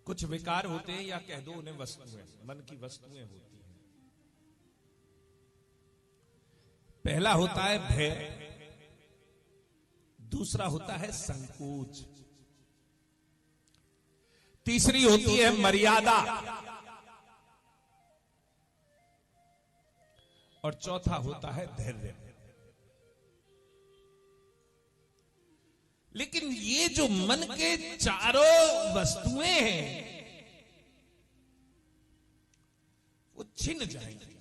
कुछ विकार होते हैं, या कह दो उन्हें वस्तुएं, मन की वस्तुएं होती हैं। पहला होता है भय, दूसरा होता है संकोच, तीसरी होती है मर्यादा, और चौथा होता है धैर्य। लेकिन ये जो मन के चारों वस्तुएं हैं वो छिन जाएंगी।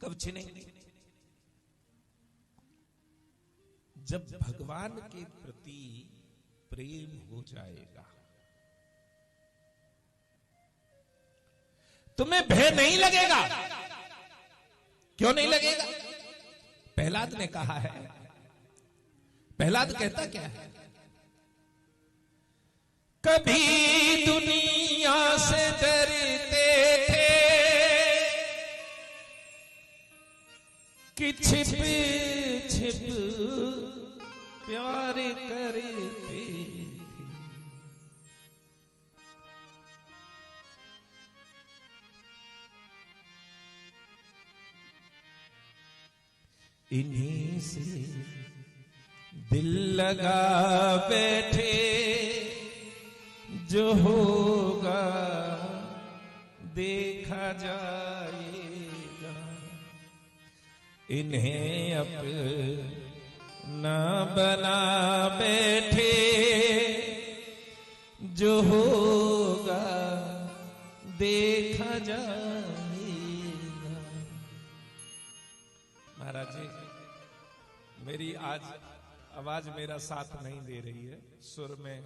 कब छिनेंगी? जब भगवान के प्रति प्रेम हो जाएगा। तुम्हें भय नहीं लगेगा। क्यों नहीं लगेगा? प्रहलाद ने कहा है, प्रहलाद कहता क्या है? कभी दुनिया से डरते थे कि छिप छिप प्यार करते, इन्हीं से दिल लगा बैठे, जो होगा देखा जाएगा। इन्हें अपना बना बैठे, जो होगा देखा जाएगा। महाराज जी, मेरी आज आवाज मेरा साथ नहीं दे रही है। सुर में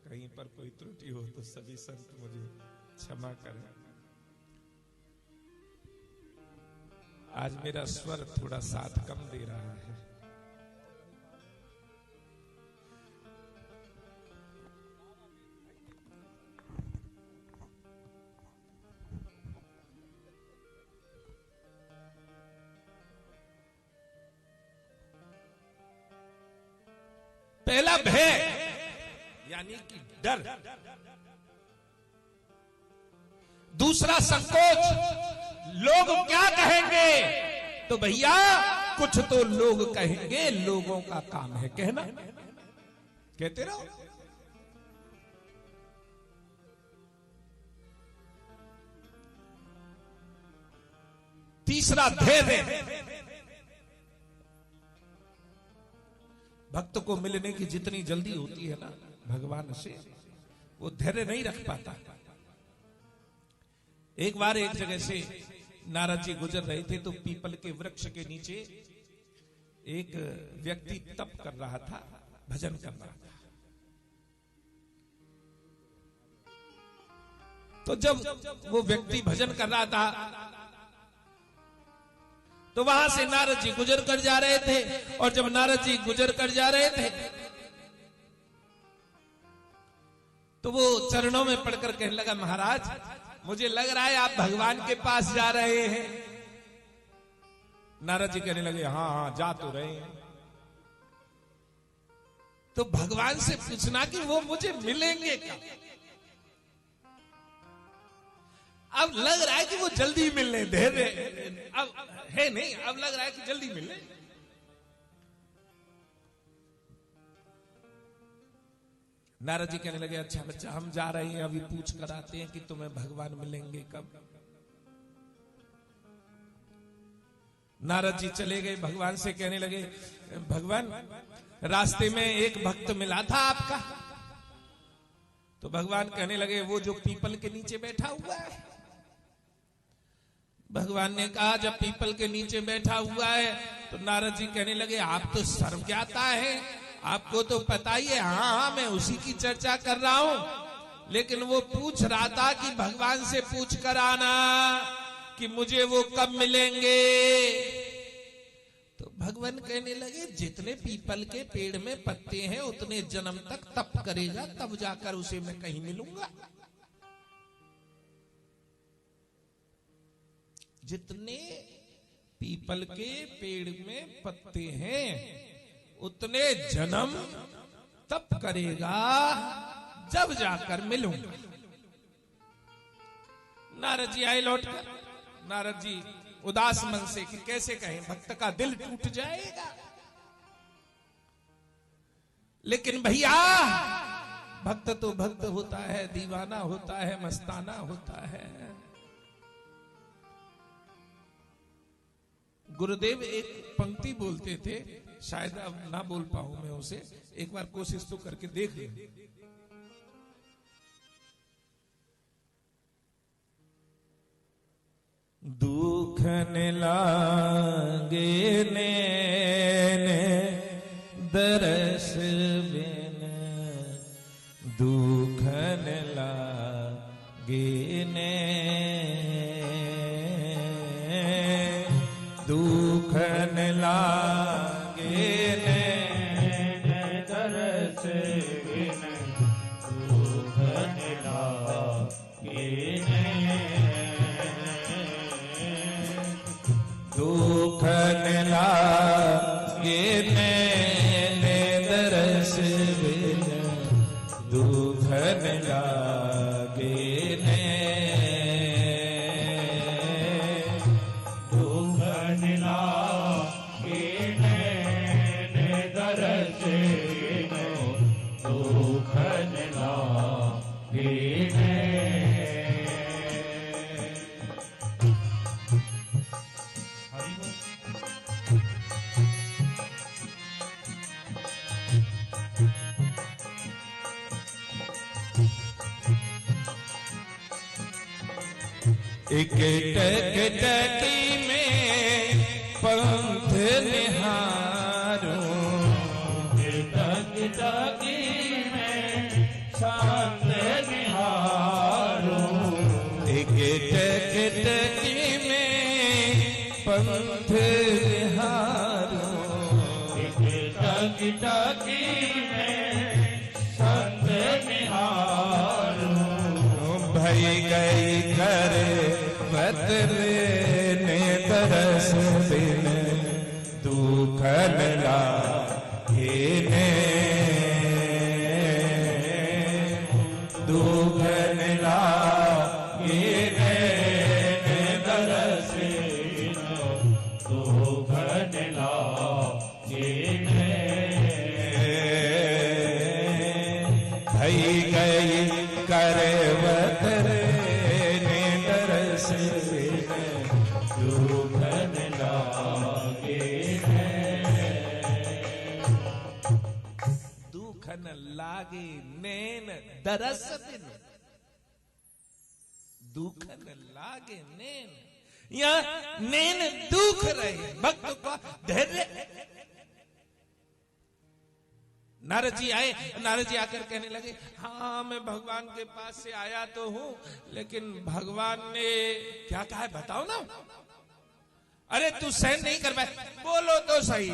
कहीं पर कोई त्रुटि हो तो सभी संत मुझे क्षमा करें। आज मेरा स्वर थोड़ा साथ कम दे रहा है। पहला भय यानी कि डर, दूसरा संकोच, लोग क्या कहेंगे। तो भैया कुछ तो लोग कहेंगे, लोगों का काम है कहना, कहते रहो। तीसरा धैर्य, भक्त को मिलने की जितनी जल्दी होती है ना भगवान से, वो धैर्य नहीं रख पाता। एक बार एक जगह से नारद जी गुजर रहे थे, तो पीपल के वृक्ष के नीचे एक व्यक्ति तप कर रहा था, भजन कर रहा था। तो जब वो व्यक्ति भजन कर रहा था, तो वहां से नारद जी गुजर कर जा रहे थे। और जब नारद जी गुजर कर जा रहे थे, तो वो चरणों में पड़कर कहने लगा, महाराज मुझे लग रहा है आप भगवान के पास जा रहे हैं। नारद जी कहने लगे, हाँ हाँ जा तो रहे हैं। तो भगवान से पूछना कि वो मुझे मिलेंगे क्या? अब लग रहा है कि वो जल्दी मिलने, धैर्य अब है नहीं, अब लग रहा है कि जल्दी मिलने। नारद जी कहने लगे, अच्छा बच्चा हम जा रहे हैं, अभी पूछ कर आते हैं कि तुम्हें भगवान मिलेंगे कब। नारद जी चले गए, भगवान से कहने लगे, भगवान रास्ते में एक भक्त मिला था आपका। तो भगवान कहने लगे, वो जो पीपल के नीचे बैठा हुआ है। भगवान ने कहा, जब पीपल के नीचे बैठा हुआ है, तो नारद जी कहने लगे, आप तो सर्वज्ञाता है, आपको तो पता ही है। हाँ हाँ मैं उसी की चर्चा कर रहा हूं। लेकिन वो पूछ रहा था कि भगवान से पूछ कर आना कि मुझे वो कब मिलेंगे। तो भगवान कहने लगे, जितने पीपल के पेड़ में पत्ते हैं उतने जन्म तक तप करेगा, तब जाकर उसे मैं कहीं मिलूंगा। जितने पीपल के पेड़ में पत्ते हैं उतने जन्म तप करेगा जब जाकर मिलूंगा। नारद जी आए लौटकर। नारद जी उदास मन से कि कैसे कहें, भक्त का दिल टूट जाएगा। लेकिन भैया भक्त तो भक्त होता है, दीवाना होता है, मस्ताना होता है। गुरुदेव एक पंक्ति बोलते थे, शायद अब ना बोल पाऊं मैं उसे, एक बार कोशिश तो करके देख ले। दुखन लागे नैन दरस बिन, दुखन लागे नैन, दुखन लागे नैन दरस बिन, दुखन लागे दुखन लागे नैन दरस बिन, दुखन लागे नैन, दुखन लागे नैन दरस बिन, दुखन लागे एक टक टकी में पंथ निहारूं, टक टकी में शांत निहारूं, एक टक टकी में पंथ निहारूं, एक टक टकी में शांत निहारूं, भई गई कर बदले दरस बिन, दुखन लागे नैन, दुखन लागे नैन दरस बिन, दुखन लागे नैन, भई गई कर बदले दुखन लागे दुखन लागे नैन दरस बिन, दुखन लागे नैन, या नैन दुख रहे, भक्त को धैर्य। नारद जी आए, नारद जी आकर कहने लगे, हाँ मैं भगवान के पास से आया तो हूं, लेकिन भगवान ने क्या कहा है बताओ ना। अरे तू सहन नहीं कर पाए, बोलो तो सही।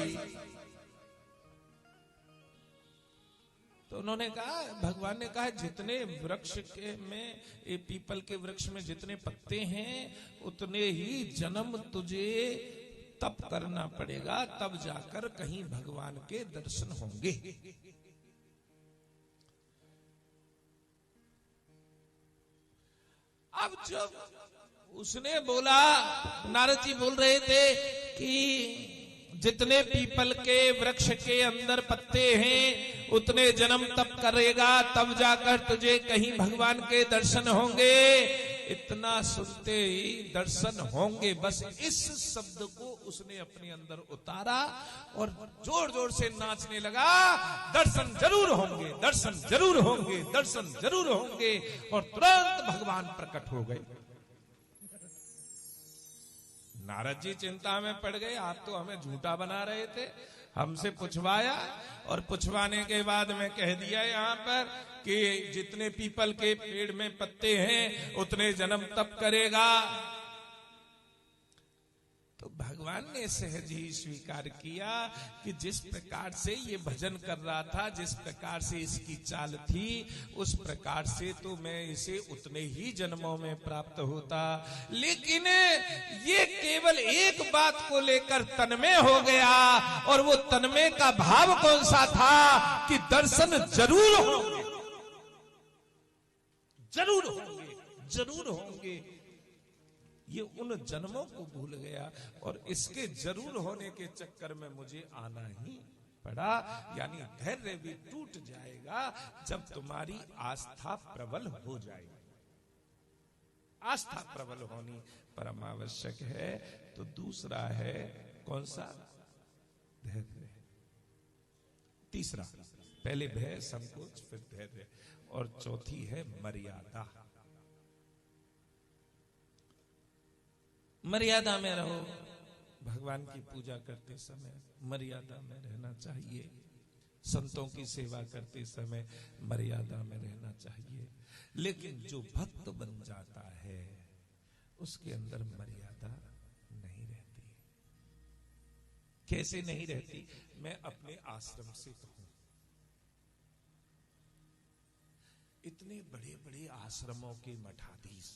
तो उन्होंने कहा, भगवान ने कहा जितने वृक्ष के में, ये पीपल के वृक्ष में जितने पत्ते हैं उतने ही जन्म तुझे तप करना पड़ेगा, तब जाकर कहीं भगवान के दर्शन होंगे। अब जब उसने बोला, नारद जी बोल रहे थे कि जितने पीपल के वृक्ष के अंदर पत्ते हैं उतने जन्म तप करेगा, तब जाकर तुझे कहीं भगवान के दर्शन होंगे। इतना सुनते ही दर्शन होंगे, बस इस शब्द को उसने अपने अंदर उतारा और जोर जोर से नाचने लगा, दर्शन जरूर होंगे, दर्शन जरूर होंगे, दर्शन जरूर होंगे। और तुरंत भगवान प्रकट हो गए। नारद जी चिंता में पड़ गए, आप तो हमें झूठा बना रहे थे, हमसे पूछवाया और पूछवाने के बाद में कह दिया यहाँ पर कि जितने पीपल के पेड़ में पत्ते हैं उतने जन्म तप करेगा। तो भगवान ने सहज ही स्वीकार किया कि जिस प्रकार से ये भजन कर रहा था, जिस प्रकार से इसकी चाल थी, उस प्रकार से तो मैं इसे उतने ही जन्मों में प्राप्त होता। लेकिन ये केवल एक बात को लेकर तन्मय हो गया, और वो तन्मय का भाव कौन सा था कि दर्शन जरूर होंगे, जरूर होंगे, जरूर होंगे। ये उन जन्मों को भूल गया और इसके जरूर होने के चक्कर में मुझे आना ही पड़ा। यानी धैर्य भी टूट जाएगा जब तुम्हारी आस्था प्रबल हो जाएगी। आस्था प्रबल होनी परम आवश्यक है। तो दूसरा है कौन सा? धैर्य। तीसरा, पहले भय, संकोच, फिर धैर्य, और चौथी है मर्यादा। मर्यादा में रहो। भगवान की पूजा करते समय मर्यादा में रहना चाहिए। संतों की सेवा करते समय मर्यादा में रहना चाहिए। लेकिन जो भक्त बन जाता है उसके अंदर मर्यादा नहीं रहती। कैसे नहीं रहती? मैं अपने आश्रम से कहूं, इतने बड़े बड़े आश्रमों के मठाधीश,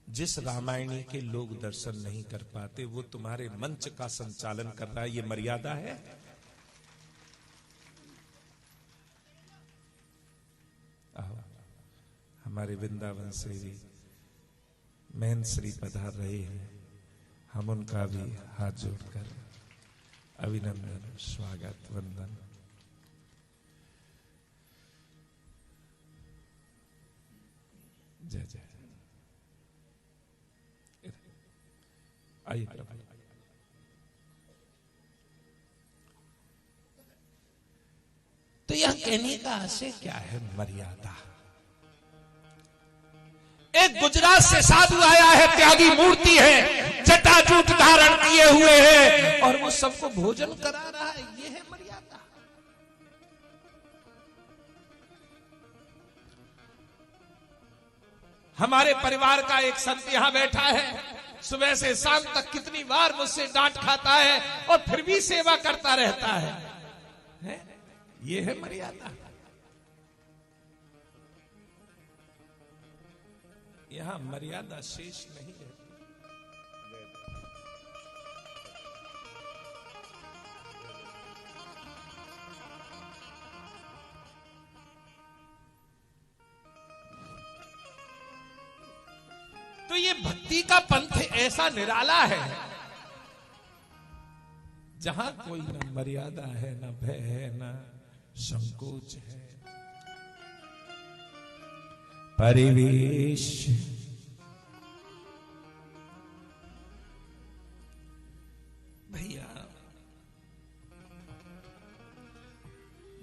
जिस रामायणी के लोग दर्शन नहीं कर पाते, वो तुम्हारे मंच का संचालन कर रहा है, ये मर्यादा है? हमारे वृंदावन से भी महंत श्री पधार रहे हैं, हम उनका भी हाथ जोड़कर अभिनंदन, स्वागत, वंदन। जय जय। आइए प्रभु। तो यह कहने का आशय क्या है? मर्यादा। एक गुजरात से साधु आया है, त्यागी मूर्ति है, जटाजूट धारण किए हुए है, और वो सबको भोजन करा रहा है। ये है मर्यादा। हमारे परिवार का एक संत यहां बैठा है, सुबह से शाम तक कितनी बार मुझसे डांट खाता है और फिर भी सेवा करता रहता है? ये है मर्यादा। यहां मर्यादा शेष नहीं रहती। तो ये भक्ति का पंथ ऐसा निराला है जहां कोई न मर्यादा है, न भय है, न संकोच है। परिवेश। भैया,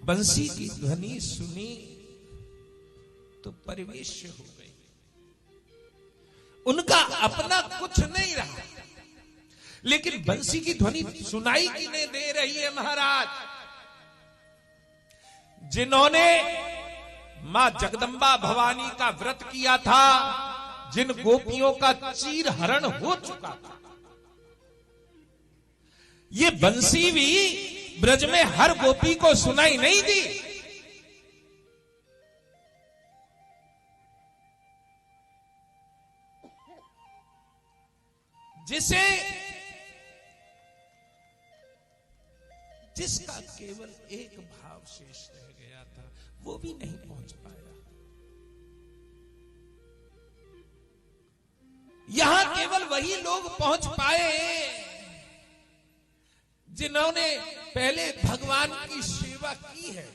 बंसी की ध्वनि सुनी तो परिवेश हो गई। उनका अपना कुछ नहीं रहा, लेकिन बंसी की ध्वनि सुनाई किन्हें दे रही है? महाराज, जिन्होंने मां जगदंबा भवानी का व्रत किया था, जिन गोपियों का चीर हरण हो चुका था। ये बंसी भी ब्रज में हर गोपी को सुनाई नहीं दी। जिसका केवल एक भाव शेष रह गया था, वो भी नहीं पहुंच पाया। यहां केवल वही लोग पहुंच पाए जिन्होंने पहले भगवान की सेवा की है,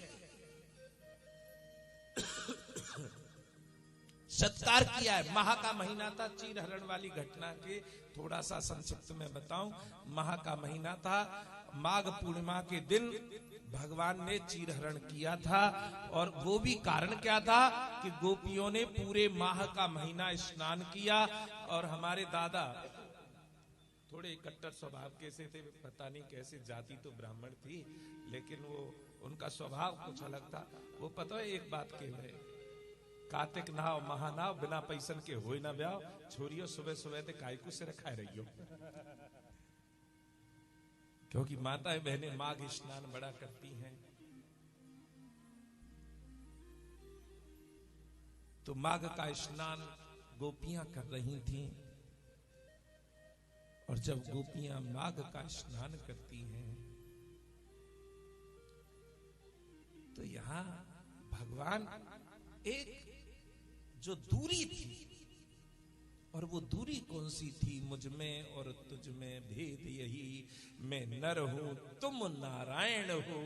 सत्कार किया है। माह का महीना था, चीर हरण वाली घटना के थोड़ा सा संक्षिप्त में बताऊं। माह का महीना था, माघ पूर्णिमा के दिन भगवान ने चीर हरण किया था, और वो भी कारण क्या था कि गोपियों ने पूरे माह का महीना स्नान किया। और हमारे दादा थोड़े कट्टर स्वभाव कैसे थे, पता नहीं कैसे, जाति तो ब्राह्मण थी लेकिन वो उनका स्वभाव कुछ अलग था। वो पता है एक बात कह रहे, कार्तिक नहाओ महानाव बिना पैसन के होई ना ब्याह छोरियो सुबह सुबह ते कायकू से रखाए रहियो। क्योंकि माताएं बहनें माघ स्नान बड़ा करती हैं। तो माघ का स्नान गोपियां कर रही थीं, और जब गोपियां माघ का स्नान करती हैं तो यहां भगवान एक जो दूरी थी, और वो दूरी कौन सी थी? मुझ में और तुझ में भेद यही, मैं नर हूं तुम नारायण हो।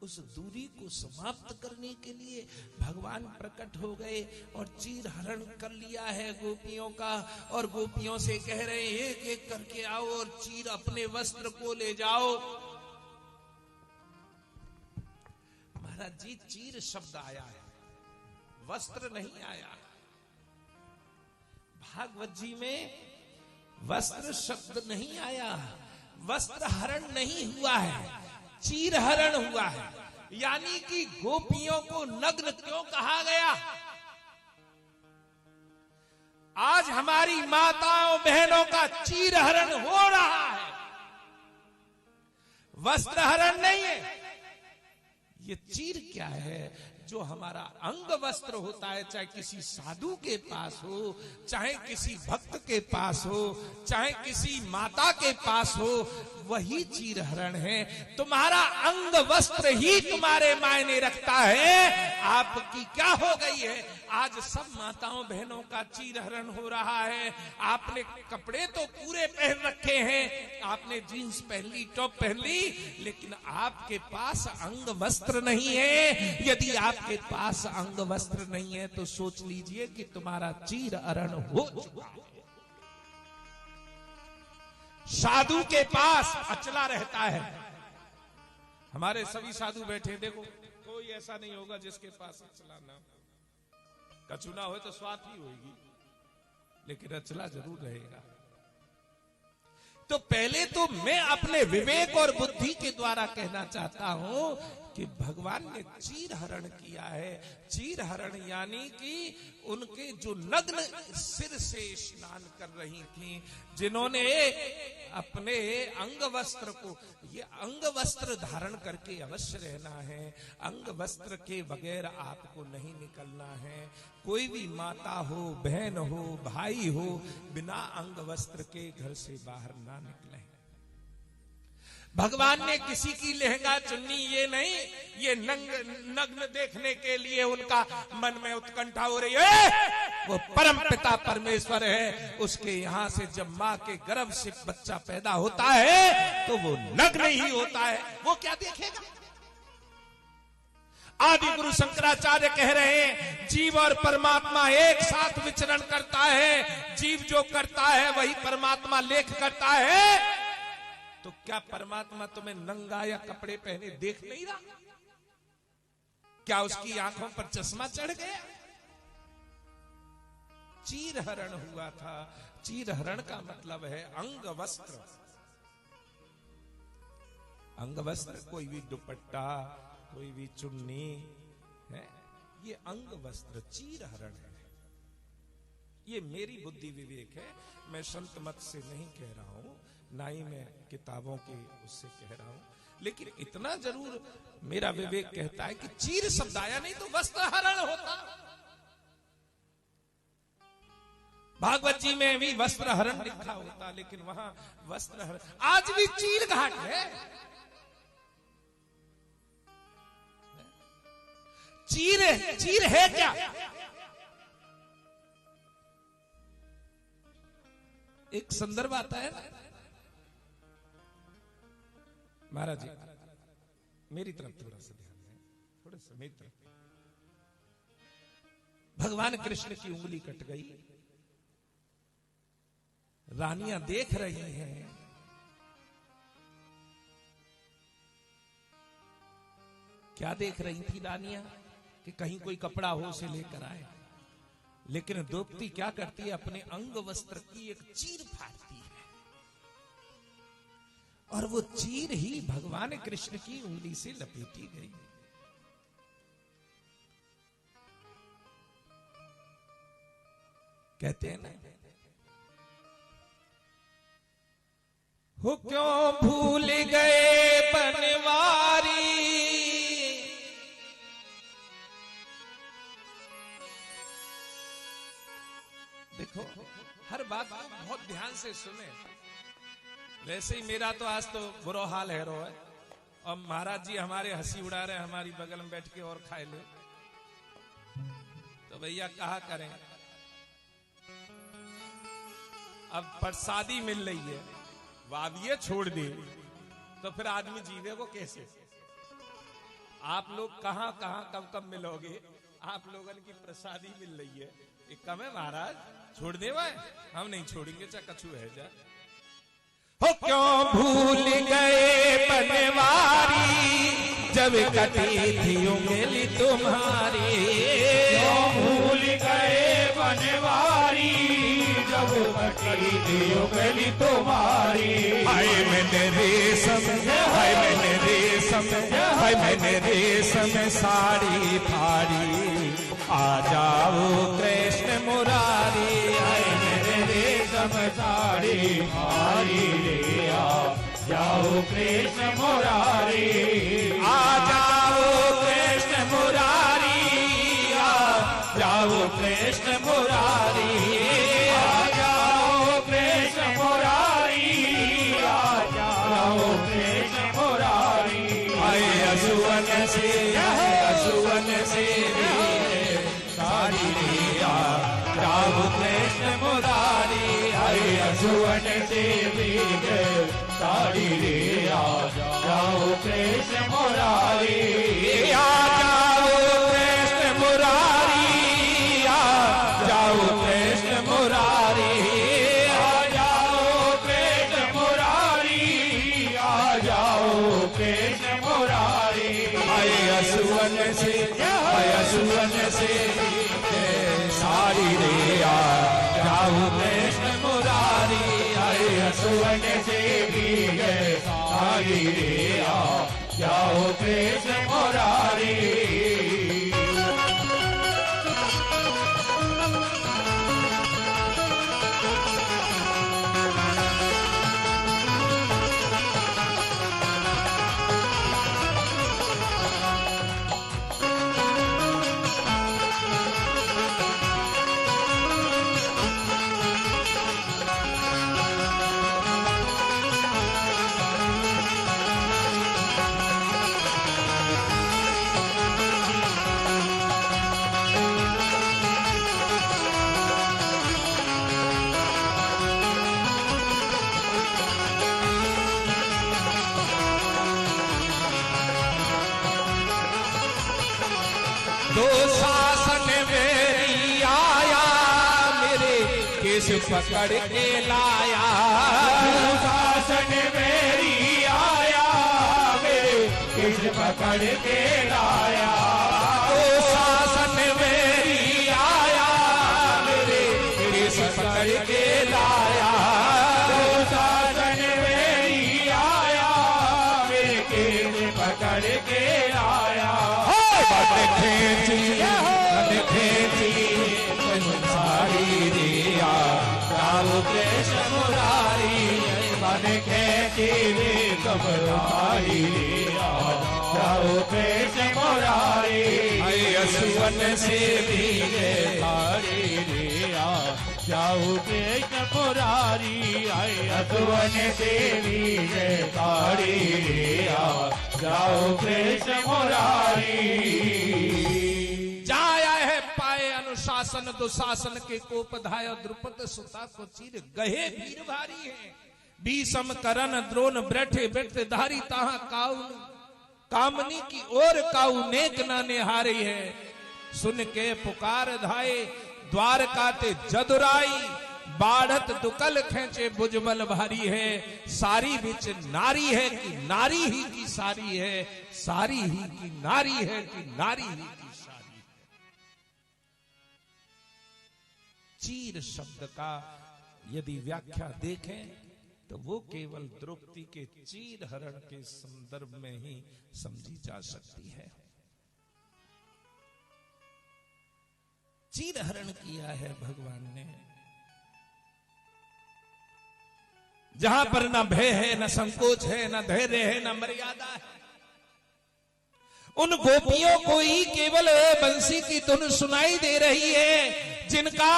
उस दूरी को समाप्त करने के लिए भगवान प्रकट हो गए और चीर हरण कर लिया है गोपियों का, और गोपियों से कह रहे हैं एक एक करके आओ और चीर अपने वस्त्र को ले जाओ। महाराज जी, चीर शब्द आया है, वस्त्र नहीं आया। भागवत जी में वस्त्र शब्द नहीं आया, वस्त्र हरण नहीं हुआ है, चीर हरण हुआ है। यानी कि गोपियों को नग्न क्यों कहा गया? आज हमारी माताओं बहनों का चीर हरण हो रहा है, वस्त्र हरण नहीं है। ये चीर क्या है? जो हमारा अंग वस्त्र होता है, चाहे किसी साधु के पास हो, चाहे किसी भक्त के पास हो, चाहे किसी माता के पास हो, वही चीर हरण है। तुम्हारा अंग वस्त्र ही तुम्हारे मायने रखता है। आपकी क्या हो गई है? आज सब माताओं बहनों का चीर हरण हो रहा है। आपने कपड़े तो पूरे पहन रखे हैं, आपने जीन्स पहन ली, टॉप पहन ली, लेकिन आपके पास अंग वस्त्र नहीं है। यदि आपके पास अंग वस्त्र नहीं है तो सोच लीजिए कि तुम्हारा चीर हरण हो चुका है। साधु के पास अचला रहता है। हमारे सभी साधु बैठे, देखो कोई ऐसा नहीं होगा जिसके पास अचला ना। कचुना हो तो स्वात ही होगी, लेकिन अचला जरूर रहेगा। तो पहले तो मैं अपने विवेक और बुद्धि के द्वारा कहना चाहता हूं कि भगवान ने चीर हरण किया है। चीर हरण यानी कि उनके जो नग्न सिर से स्नान कर रही थी, जिन्होंने अपने अंग वस्त्र को, ये अंग वस्त्र धारण करके अवश्य रहना है, अंग वस्त्र के बगैर आपको नहीं निकलना है। कोई भी माता हो, बहन हो, भाई हो, बिना अंग वस्त्र के घर से बाहर ना निकले। भगवान ने किसी की लहंगा चुन्नी ये नहीं, ये नग्न देखने के लिए उनका मन में उत्कंठा हो रही है। वो परम पिता परमेश्वर है, उसके यहां से जब मां के गर्भ से बच्चा पैदा होता है तो वो नग्न ही होता है। वो क्या देखेगा? आदि गुरु शंकराचार्य कह रहे हैं, जीव और परमात्मा एक साथ विचरण करता है। जीव जो करता है वही परमात्मा लेख करता है। तो क्या परमात्मा तुम्हें नंगा या कपड़े पहने देख नहीं रहा? क्या उसकी आंखों पर चश्मा चढ़ गया? चीर हरण हुआ था। चीर हरण का मतलब है अंग वस्त्र। अंग वस्त्र कोई भी दुपट्टा, कोई भी चुन्नी है, ये अंग वस्त्र चीर हरण है। ये मेरी बुद्धि विवेक है, मैं संत मत से नहीं कह रहा हूं, ना ही मैं किताबों के उससे कह रहा हूं। लेकिन इतना जरूर मेरा विवेक कहता है कि चीर शब्द आया, नहीं तो वस्त्र हरण होता। भागवत जी में भी वस्त्र हरण लिखा होता, लेकिन वहां वस्त्र हरण, आज भी चीर घाट है। चीर है क्या? एक संदर्भ आता है ना, महाराज जी मेरी तरफ थोड़ा सा ध्यान है, थोड़ा सा मेरी तरफ। भगवान कृष्ण की उंगली कट गई, रानियां देख रही हैं। क्या देख रही थी रानियां? कि कहीं कोई कपड़ा हो उसे लेकर आए। लेकिन द्रौपदी क्या करती है? अपने अंग वस्त्र की एक चीर फाड़ती है, और वो चीर ही भगवान कृष्ण की उंगली से लपेटी गई। कहते हैं ना, हो क्यों भूल गए बनवारी, देखो हर बात को बहुत ध्यान से सुने। वैसे ही मेरा तो आज तो बुरा हाल है रो है, और महाराज जी हमारे हंसी उड़ा रहे, हमारी बगल में बैठ के और खाए ले, तो भैया कहा करें। अब प्रसादी मिल रही है, वादिये छोड़ दे तो फिर आदमी जीवे को कैसे। आप लोग कहां कहां कब कब मिलोगे, आप लोगन की प्रसादी मिल रही है, ये कम है महाराज, छोड़ दे भाई, हम नहीं छोड़ेंगे, चाहे कछु है जा। हो क्यों भूल गए बनवारी, जब कटी थी उंगली तुम्हारी, क्यों भूल गए बनवारी, जब कटी थी उंगली तुम्हारी। हाय मैंने रेशम, हाय मैंने रेशम, हाय मैंने रेशम साड़ी फाड़ी, आ जाओ कृष्ण मुरारी। हाय मेरे रेशम साड़ी फाड़ी, ले आ जाओ कृष्ण मुरारी। आ जाओ कृष्ण मुरारी, आ जाओ कृष्ण मुरारी, आ जाओ कृष्ण मुरारी, आ जाओ कृष्ण मुरारी। आए असुवन से, असुवन से साड़ी लिया, जाओ कृष्ण मुरारी। आए असुवन से साड़ी ले आ जाओ कृष्ण मुरारी। आ जाओ कृष्ण मुरारी, आ जाओ कृष्ण मुरारी, आ जाओ कृष्ण मुरारी, आ जाओ कृष्ण मुरारी। आए असुवन से, आए असुवन से साड़ी ले आ जाओ कृष्ण मुरारी। आए असुवन से भी गए साड़ी ले आ जाओ कृष्ण मुरारी। दो शासन मेरी आया, मेरे केस पकड़ के लाया। शासन मेरी आया, मेरे किस पकड़ के लाया। दो शासन मेरी आया, मेरे केस पकड़ के लाया। दो शासन मेरी आया, मेरे किस पकड़ के लाया। खेची साड़ी दिया, जाओ कृष्ण मुरारी। मन खेची रे कमरारी, जाओ कृष्ण मुरारी। असुवन से भी साड़ी लिया जाओ कृष्ण मुरारी। आए असुवन देवी साड़ी लिया जाओ कृष्ण मुरारी। जाया है पाए अनुशासन, दुशासन के कोप धाय, द्रुपद सुता को चीर गहे वीर भारी है। भीषम करण द्रोण बैठे बैठे धारी, ताहा काउ कामनी की ओर काउ नेक ना निहारी है। सुन के पुकार धाये द्वार काटे जदुराई, बाढ़त दुकल खेचे भुजबल भारी है। सारी बिच नारी है कि नारी ही की सारी है, सारी ही की नारी है कि नारी ही की सारी। चीर शब्द का यदि व्याख्या देखें तो वो केवल द्रौपदी के चीर हरण के संदर्भ में ही समझी जा सकती है। चीर हरण किया है भगवान ने। जहां पर न भय है, न संकोच है, न धैर्य है, न मर्यादा है, उन गोपियों को ही केवल बंसी की धुन सुनाई दे रही है, जिनका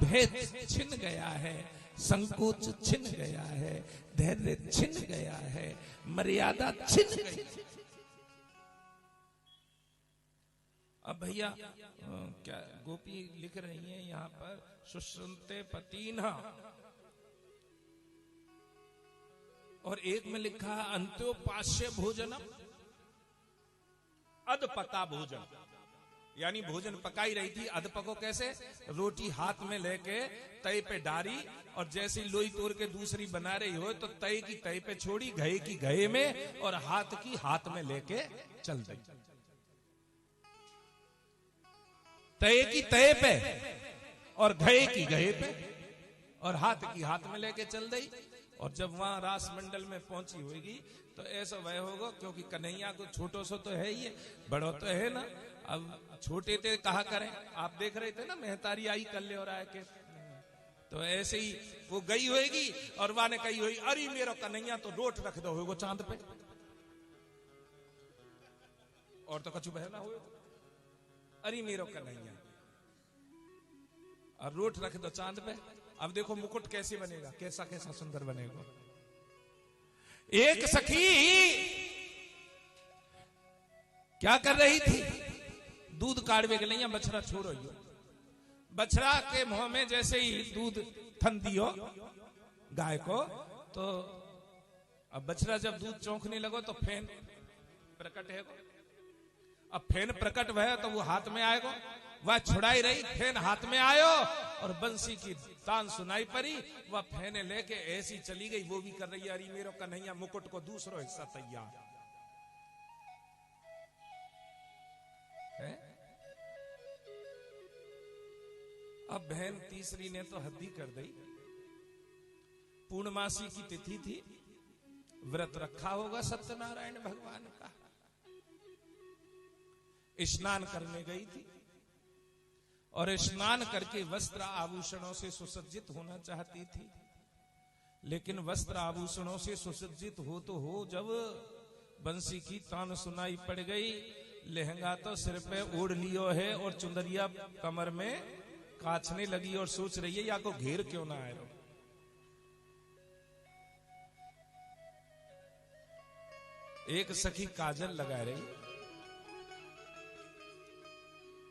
भय छिन गया है, संकोच छिन गया है, धैर्य छिन गया है, मर्यादा छिन गई। अब भैया क्या गोपी लिख रही हैं यहां पर, सुश्रुते पतिना, और एक में लिखा अंत्योपास्य भोजनम, अधपका भोजन, यानी भोजन पकाई रही थी। अधपको कैसे? रोटी हाथ में लेके तय पे डारी, और जैसी लोई तोड़ के दूसरी बना रही हो तो तय की तय पे छोड़ी, घए की घए में, और हाथ की हाथ में लेके चल दी। तय की तय पे और घए की घए पे, और हाथ की हाथ में लेके चल दी। और जब वहां रास मंडल में पहुंची होगी तो ऐसा वह होगा, क्योंकि कन्हैया को छोटो सो तो है ही है, बड़ो तो है ना। अब छोटे थे कहा करें, आप देख रहे थे ना मेहतारी आई कल्ले और आए के, तो ऐसे ही वो गई होगी और वहां ने कही होगी, अरे मेरा कन्हैया तो रोट रख दो होगो चांद पे, और तो कछु बहना हो, अरे मेरा कन्हैया और रोट रख दो चांद पे। अब देखो मुकुट कैसे बनेगा, कैसा कैसा सुंदर बनेगा। एक सखी क्या कर रही थी, दूध काढ़वे के लिए बछड़ा छोड़ रही हो, बछड़ा के मुंह में जैसे ही दूध थन दियो गाय को, तो अब बछड़ा जब दूध चौंकने लगो तो फेन प्रकट है, अब फेन प्रकट भय तो वो हाथ में आएगा, वह छुड़ाई रही, फेन हाथ में आयो और बंसी की तान सुनाई पड़ी, वह फेने लेके ऐसी चली गई। वो भी कर रही है, अरे मेरो कन्हैया मुकुट को दूसरो हिस्सा तैयार है। अब बहन तीसरी ने तो हद्दी कर दी, पूर्णमासी की तिथि थी, व्रत रखा होगा सत्यनारायण भगवान का, स्नान करने गई थी और स्नान करके वस्त्र आभूषणों से सुसज्जित होना चाहती थी। लेकिन वस्त्र आभूषणों से सुसज्जित हो तो हो, जब बंसी की तान सुनाई पड़ गई, लहंगा तो सिर पे ओढ़ लियो है और चुंदरिया कमर में काछने लगी और सोच रही है या को घेर क्यों ना आए। एक सखी काजल लगा रही,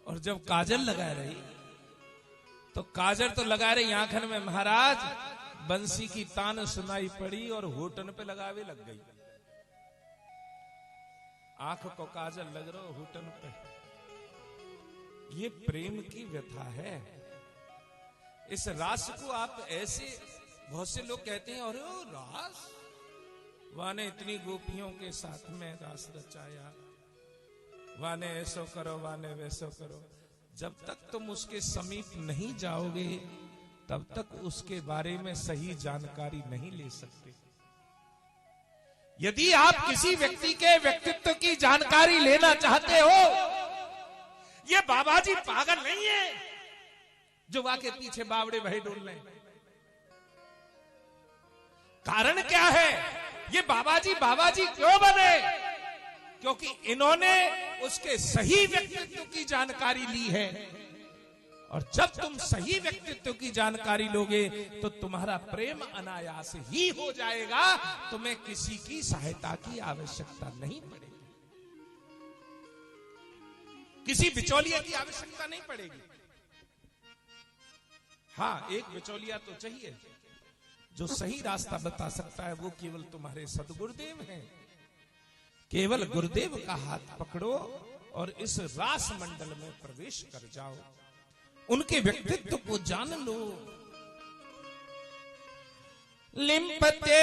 और जब काजल लगा रही तो काजल तो लगा रही आंखन में, महाराज बंसी की तान सुनाई पड़ी और होठन पे लगावे लग गई। आंख को काजल लग रहा, होठन पे। ये प्रेम की व्यथा है। इस रास को आप ऐसे, बहुत से लोग कहते हैं, अरे ओ रास, वाने इतनी गोपियों के साथ में रास रचाया, वाने ऐसो करो, वाने वैसो करो। जब तक तुम उसके समीप नहीं जाओगे तब तक उसके बारे में सही जानकारी नहीं ले सकते। यदि आप किसी व्यक्ति के व्यक्तित्व की जानकारी लेना चाहते हो, ये बाबा जी पागल नहीं है जो वाके पीछे बावड़े भय डोल रहे। कारण क्या है, ये बाबा जी क्यों बने? क्योंकि इन्होंने उसके सही व्यक्तित्व की जानकारी ली है, और जब तुम सही व्यक्तित्व की जानकारी लोगे तो तुम्हारा प्रेम अनायास ही हो जाएगा, तुम्हें किसी की सहायता की आवश्यकता नहीं पड़ेगी, किसी बिचौलिया की आवश्यकता नहीं पड़ेगी। हाँ, एक बिचौलिया तो चाहिए जो सही रास्ता बता सकता है, वो केवल तुम्हारे सदगुरुदेव हैं। केवल गुरुदेव का हाथ पकड़ो और इस रास मंडल में प्रवेश कर जाओ, उनके व्यक्तित्व को जान लो। लिम्पते